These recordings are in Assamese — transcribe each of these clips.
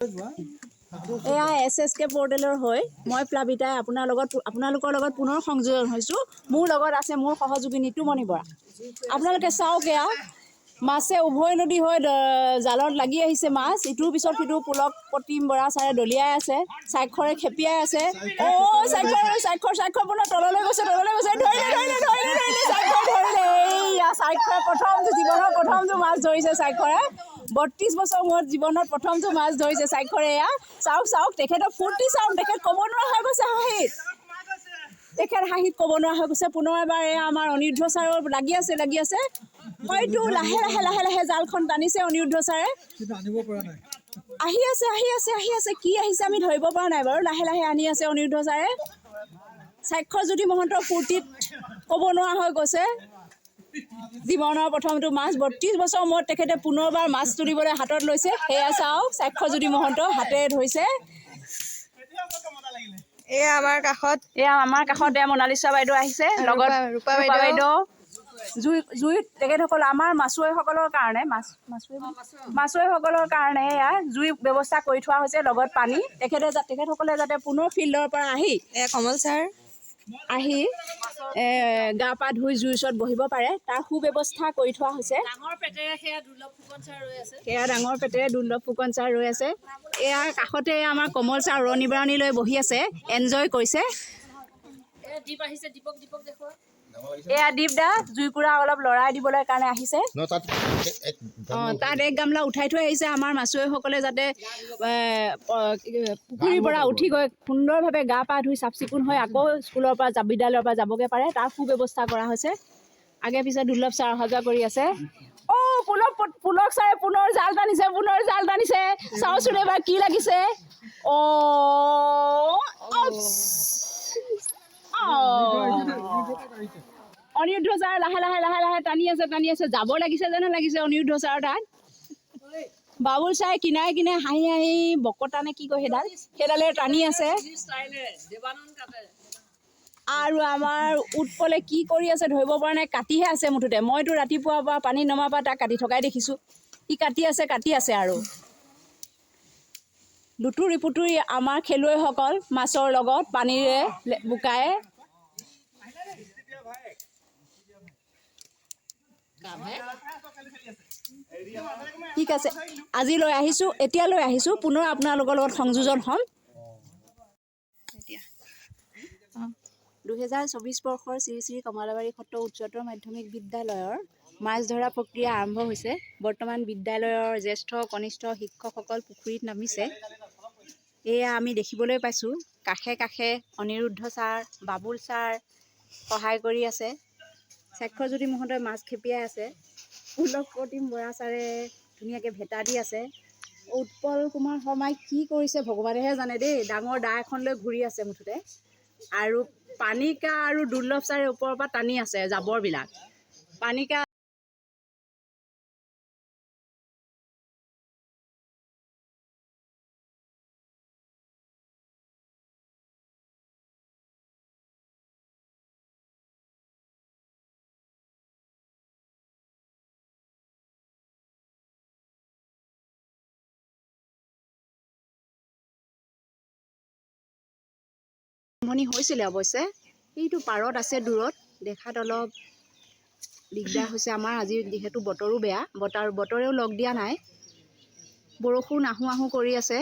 এয়া SSK পৰ্টেলৰ হৈ মই প্লাবিতাই আপোনালোকৰ লগত পুনৰ সংযোজন হৈছোঁ। মোৰ লগত আছে মোৰ সহযোগী নিতুমণি বৰা। আপোনালোকে চাওক, এয়া মাছে উভৈ নদী হৈ জালত লাগি আহিছে মাছ। ইটোৰ পিছত সিটো পুলক প্ৰতিম বৰা ছাৰে দলিয়াই আছে, স্বাক্ষৰে খেপিয়াই আছে। স্বাক্ষৰ পুনৰ তললৈ গৈছে। ধৰিলে জীৱনৰ প্ৰথমটো মাছ ধৰিছে স্বাক্ষৰে। 32 বছৰ মূৰত জীৱনত প্ৰথমটো মাছ ধৰিছে স্বাক্ষৰে। এয়া চাওক তেখেতৰ ফূৰ্তি চাওক, তেখেত ক'ব নোৱাৰা হৈ গৈছে হাঁহিত। ক'ব নোৱাৰা হৈ গৈছে। পুনৰ এবাৰ এয়া আমাৰ অনিৰুদ্ধ ছাৰৰ লাগি আছে। হয়তো লাহে লাহে জালখন টানিছে অনিৰুদ্ধ ছাৰে। আহি আছে কি আহিছে আমি ধৰিব পৰা নাই বাৰু। লাহে আনি আছে অনিৰুদ্ধ ছাৰে। স্বাক্ষৰজ্যোতি মহন্তৰ ফূৰ্তিত ক'ব নোৱাৰা হৈ গৈছে। জীৱনৰ প্ৰথমটো মাছ 32 বছৰ মূৰত তেখেতে পুনৰবাৰ মাছ তুলিবলৈ হাতত লৈছে। সেয়া চাওক, স্বাক্ষৰজ্যোতি মহন্ত হাতেৰে ধৰিছে। এয়া আমাৰ কাষত মনালিছা বাইদেউ আহিছে, লগত ৰূপা বাইদেউ। জুইত তেখেতসকল আমাৰ মাছুৱৈসকলৰ কাৰণে এয়া জুই ব্যৱস্থা কৰি থোৱা হৈছে, লগত পানী। তেখেতসকলে যাতে পুনৰ ফিল্ডৰ পৰা আহি কমল ছাৰ গা পা ধুই জুইৰ ওচৰত বহিব পাৰে, তাৰ সুব্যৱস্থা কৰি থোৱা হৈছে। ডাঙৰ পেটেৰে সেয়া দুৰ্লভ ফুকন ছাৰ ৰৈ আছে। এয়া কাষতে আমাৰ কমল ছাৰ উৰণি বৰণি লৈ বহি আছে, এনজয় কৰিছে। দীপ আহিছে, দীপক দেখুৱা। এয়া দীপ দা জুইকুৰা অলপ লৰাই দিবলৈ কাৰণে আহিছে। তাত এক গামলা উঠাই থৈ আহিছে আমাৰ মাছুৱৈসকলে, যাতে পুখুৰীৰ পৰা উঠি গৈ সুন্দৰভাৱে গা পা ধুই চাফ চিকুণ হৈ আকৌ স্কুলৰ পৰা বিদ্যালয়ৰ পৰা যাবগৈ পাৰে, তাৰ সুব্যৱস্থা কৰা হৈছে। আগে পিছে দুৰ্লভ ছাৰ অহা যোৱা কৰি আছে। পুলক ছাৰে পুনৰ জাল টানিছে। চাওচোন এবাৰ কি লাগিছে। অনিৰুদ্ধ ছাৰ লাহে টানি আছে। যাব লাগিছে যেনে লাগিছে অনিৰুদ্ধ ছাৰৰ তাত। বাবুল ছাৰে কিনাৰে হাঁহি বকতা নে কি কয় সেইডালে টানি আছে। আৰু আমাৰ উৎপলে কি কৰি আছে ধৰিব পৰা নাই, কাটিহে আছে মুঠতে। মইতো ৰাতিপুৱাৰ পৰা পানী নমাৰ পৰা তাক কাটি থকাই দেখিছোঁ। সি কাটি আছে আৰু লুতুৰি পুতুৰি আমাৰ খেলুৱৈসকল মাছৰ লগত পানীৰে বোকাই। ঠিক আছে, এতিয়ালৈ আহিছোঁ। পুনৰ আপোনালোকৰ লগত সংযোজন হ'ম। 2024 বৰ্ষৰ শ্ৰী কমলাবাৰী সত্ৰ উচ্চতৰ মাধ্যমিক বিদ্যালয়ৰ মাছ ধৰা প্ৰক্ৰিয়া আৰম্ভ হৈছে। বৰ্তমান বিদ্যালয়ৰ জ্যেষ্ঠ কনিষ্ঠ শিক্ষকসকল পুখুৰীত নামিছে। এয়া আমি দেখিবলৈ পাইছোঁ। কাষে অনিৰুদ্ধ ছাৰ, বাবুল ছাৰ সহায় কৰি আছে। স্বাক্ষৰজ্যোতি মহন্তই মাছ খেপিয়াই আছে। পুলক প্ৰতিম বৰা ছাৰে ধুনীয়াকৈ ভেটা দি আছে। উৎপল কুমাৰ শৰ্মাই কি কৰিছে ভগৱানেহে জানে দেই। ডাঙৰ দা এখন লৈ ঘূৰি আছে মুঠতে। আৰু পানিকা আৰু দুৰ্লভ ছাৰে ওপৰৰ পৰা টানি আছে জাবৰবিলাক। পানিকা আৰম্ভণি হৈছিলে অৱশ্যে। সেইটো পাৰত আছে দূৰত, দেখাত অলপ দিগদাৰ হৈছে আমাৰ আজি, যিহেতু বতৰো বেয়া। বতৰেও লগ দিয়া নাই। বৰষুণ আহো কৰি আছে,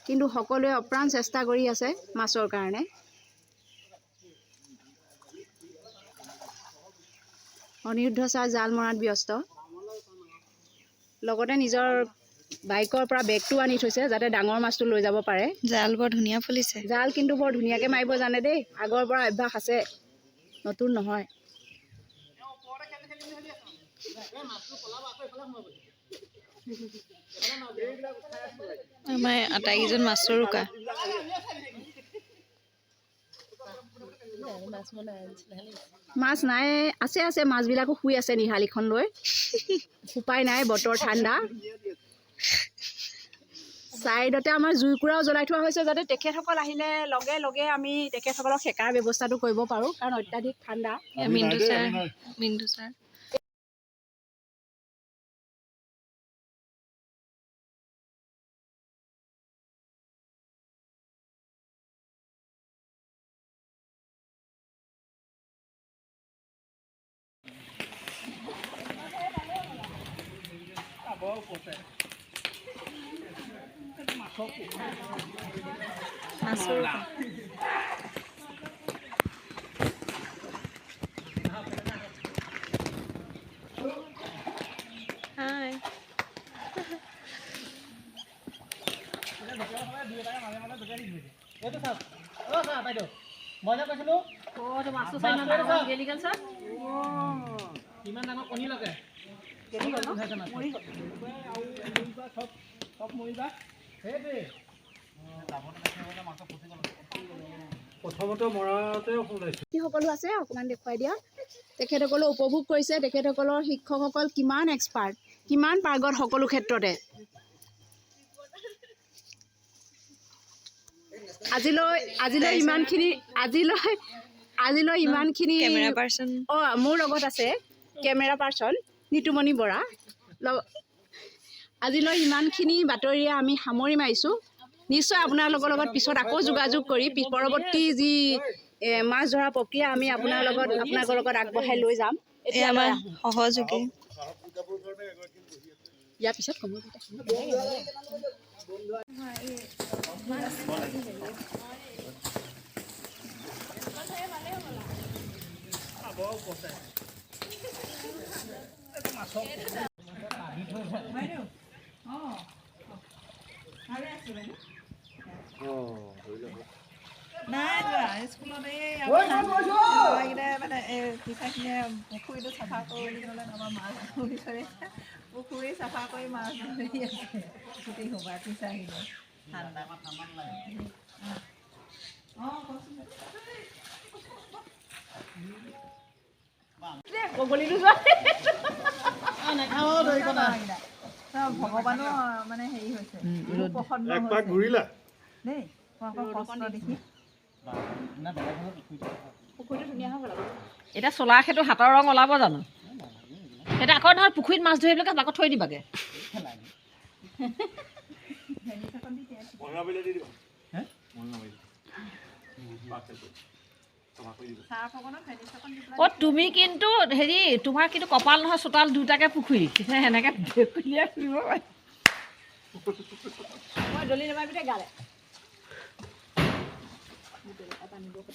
কিন্তু সকলোৱে অপ্ৰাণ চেষ্টা কৰি আছে মাছৰ কাৰণে। অনিৰুদ্ধ ছাৰ জাল মৰাত ব্যস্ত, লগতে নিজৰ বাইকৰ পৰা বেগটো আনি থৈছে যাতে ডাঙৰ মাছটো লৈ যাব পাৰে। জাল বৰ ধুনীয়া ফুলিছে। জাল কিন্তু বৰ ধুনীয়াকৈ মাৰিব জানে দেই, আগৰ পৰা অভ্যাস আছে, নতুন নহয়। আমাৰ আটাইকেইজন মাছৰোকা। মাছ নাই, আছে মাছবিলাকো শুই আছে নিহালিখন লৈ। উপায় নাই, বতৰ ঠাণ্ডা। ছাইডতে আমাৰ জুইকুৰাও জ্বলাই থোৱা হৈছে, যাতে তেখেতসকল আহিলে লগে আমি তেখেতসকলক সেকাৰ ব্যৱস্থাটো কৰিব পাৰোঁ, কাৰণ অত্যাধিক ঠাণ্ডা। মিণ্টু ছাৰ মাছৰোকা হাই সকলো আছে অকণমান দেখুৱাই দিয়া তেখেতসকলে উপভোগ কৰিছে তেখেতসকলৰ শিক্ষকসকল কিমান এক্সপাৰ্ট কিমান পাৰ্গত সকলো ক্ষেত্ৰতে আজিলৈ ইমানখিনি কেমেৰা পাৰ্চন মোৰ লগত আছে কেমেৰা পাৰ্চন নিতুমণি বৰা আজিলৈ ইমানখিনি বাতৰিৰে আমি সামৰি মাৰিছোঁ নিশ্চয় আপোনালোকৰ লগত পিছত আকৌ যোগাযোগ কৰি পৰৱৰ্তী যি মাছ ধৰা প্ৰক্ৰিয়া আমি আপোনালোকৰ লগত আগবঢ়াই লৈ যাম এই আমাৰ সহযোগী ইয়াৰ পিছত কম নাই যোৱা স্কুলত এই ল'ৰাকেইটাই মানে টিচাৰখিনিয়ে পুখুৰীটো চাফা কৰোঁ বুলি ক'লে আমাৰ মাছ ধৰি ধৰে পুখুৰী চাফা কৰি মাছ ধৰি আছে গোটেই সোপা টিচাৰখিনিয়ে ঠাণ্ডা অঁ কচোন ভগৱানো মানে হেৰি হৈছে প্ৰসন্ন ঘূৰিলা দেই কষ্ট দেখি এতিয়া চলা সেইটো হাতৰ ৰং ওলাব জানো সেইটো আকৌ নহয় পুখুৰীত মাছ ধৰিবলৈ আকৌ থৈ দিবাগে অ তুমি কিন্তু হেৰি তোমাৰ কিন্তু কপাল নহয় চোতাল দুটাকে পুখুৰী সেনেকে ফুৰিব পাৰি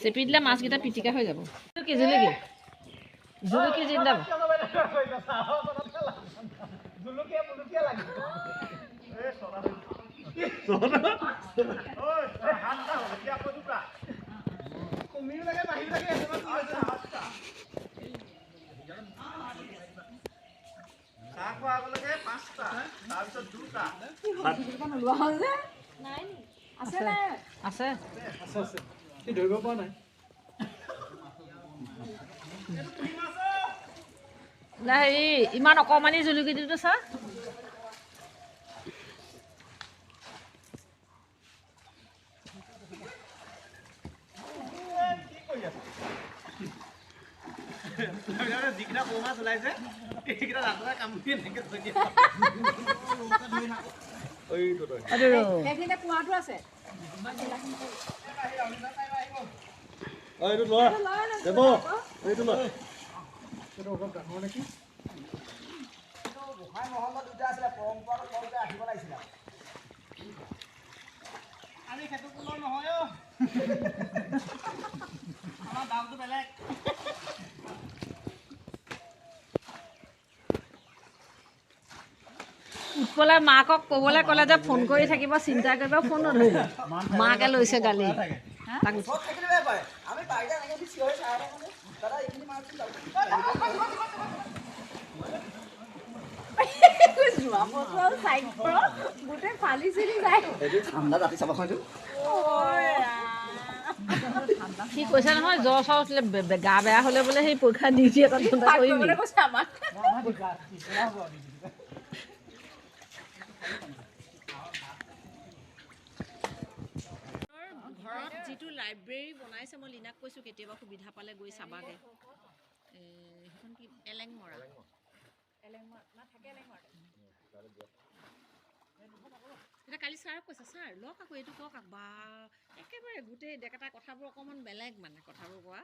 চেপি দিলে মাছকেইটা পিটিকা হৈ যাব জুলুকি জিন্দা আছে ধৰিব পৰা নাই হেৰি ইমান অকণমানি জুলুকিটো চা যিকেইটা সৰু মাছ ওলাইছে সেইকেইটা ৰাস্তাতে কামুৰি এনেকে থৈ দিয়ে পোৱাটো আছে এইটো লোৱা দেব এইটো লোৱা এইটো অলপ ডাঙৰ নেকি গোসাঁই মহল্লা দুটা আছিলে পৰম্পৰাগত ফলতে আহিব লাগিছিলে আমি সেইটো কোনো নহয় আমাৰ দামটো বেলেগ উৎপলে মাকক ক'বলৈ ক'লে যে ফোন কৰি থাকিব চিন্তা কৰিব ফোন নধৰিব মাকে লৈছে গালি সি কৈছে নহয় জ্বৰ চৰ উঠিলে গা বেয়া হ'লে বোলে সেই পৰীক্ষা ডিউটি এটা ঠাণ্ডা কৰিবি ঘৰত যিটো লাইব্ৰেৰী বনাইছে মই লীনাক কৈছোঁ কেতিয়াবা সুবিধা পালে গৈ চাবাগে সেইখন কি এলেংমৰা এতিয়া কালি ছাৰক কৈছে ছাৰ লওক আকৌ এইটো কওক বা একেবাৰে গোটেই ডেকেটা কথাবোৰ অকণমান বেলেগ মানে কথাবোৰ কোৱা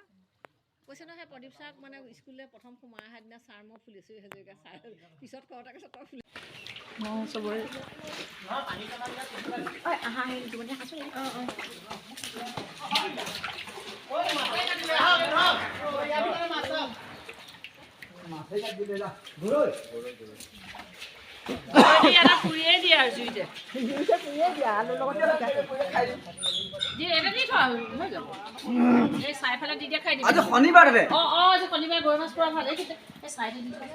কৈছে নহয় প্ৰদীপ ছাৰক মানে স্কুললৈ প্ৰথম সোমাই অহা দিনা ছাৰ মই ফুলিছোঁ হাজৰিকা ছাৰ পিছত কওঁতে কৈছে তই ফুলি চবৰে আহা হেৰি জীৱনে আছো ফুৰিয়ে দিয়ে আৰু জুইতে এটা দি থোৱা হৈ যাব এই চাই পেলাই দি দিয়া খাই দিম শনিবাৰ শনিবাৰে গৰৈ মাছ পৰা ভাল এই চাইতে দি থোৱা